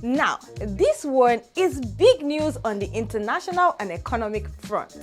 Now, this one is big news on the international and economic front.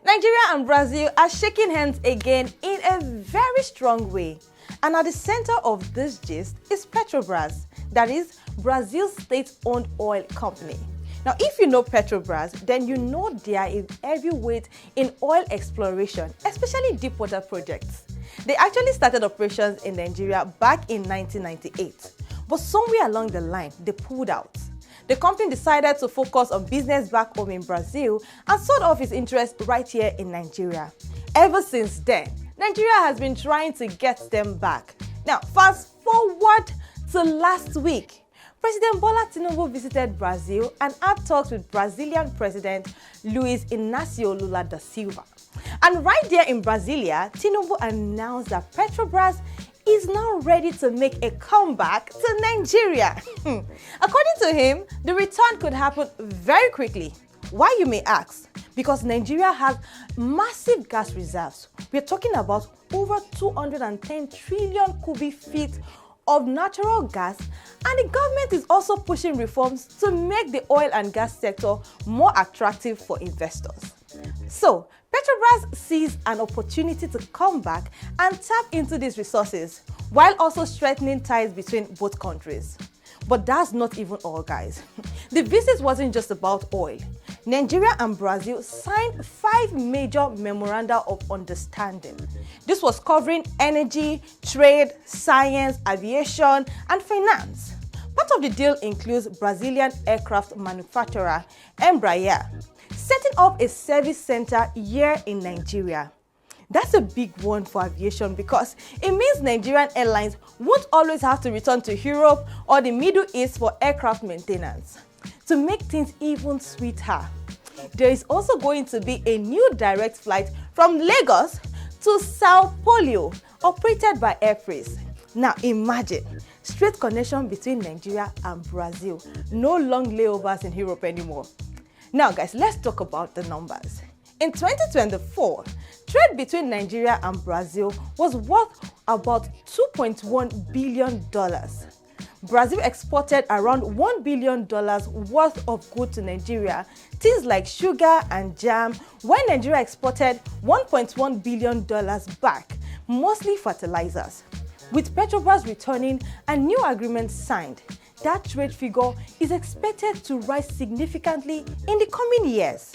Nigeria and Brazil are shaking hands again in a very strong way. And at the center of this gist is Petrobras, that is Brazil's state-owned oil company. Now, if you know Petrobras, then you know they are a heavyweight in oil exploration, especially deep water projects. They actually started operations in Nigeria back in 1998, but somewhere along the line, they pulled out. The company decided to focus on business back home in Brazil and sold off its interest right here in Nigeria. Ever since then, Nigeria has been trying to get them back. Now, fast forward to last week. President Tinubu visited Brazil and had talks with Brazilian President Luiz Inácio Lula da Silva. And right there in Brasilia, Tinubu announced that Petrobras is now ready to make a comeback to Nigeria. According to him, the return could happen very quickly. Why, you may ask? Because Nigeria has massive gas reserves. We're talking about over 210 trillion cubic feet of natural gas, and the government is also pushing reforms to make the oil and gas sector more attractive for investors. So, Petrobras sees an opportunity to come back and tap into these resources while also strengthening ties between both countries. But that's not even all, guys. The visit wasn't just about oil. Nigeria and Brazil signed 5 major memoranda of understanding. This was covering energy, trade, science, aviation, and finance. Part of the deal includes Brazilian aircraft manufacturer Embraer setting up a service center here in Nigeria. That's a big one for aviation because it means Nigerian airlines won't always have to return to Europe or the Middle East for aircraft maintenance. To make things even sweeter, there is also going to be a new direct flight from Lagos to Sao Paulo, operated by Airpraise. Now imagine, straight connection between Nigeria and Brazil. No long layovers in Europe anymore. Now guys, let's talk about the numbers. In 2024, trade between Nigeria and Brazil was worth about $2.1 billion. Brazil exported around $1 billion worth of goods to Nigeria, things like sugar and jam, while Nigeria exported $1.1 billion back, mostly fertilizers. With Petrobras returning and new agreements signed, that trade figure is expected to rise significantly in the coming years.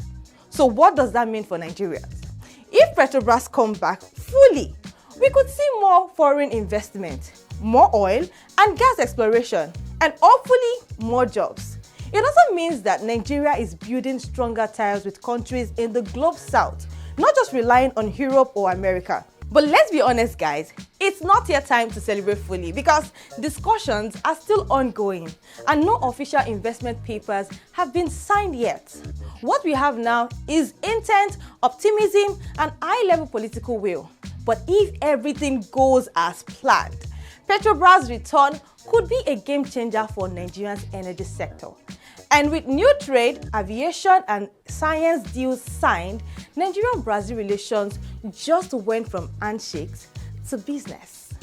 So what does that mean for Nigerians? If Petrobras come back fully, we could see more foreign investment, more oil and gas exploration, and hopefully more jobs. It also means that Nigeria is building stronger ties with countries in the globe south, not just relying on Europe or America. But let's be honest, guys, it's not yet time to celebrate fully because discussions are still ongoing and no official investment papers have been signed yet. What we have now is intent, optimism, and high-level political will. But if everything goes as planned, Petrobras' return could be a game changer for Nigeria's energy sector. And with new trade, aviation, and science deals signed, Nigeria-Brazil relations just went from handshakes to business.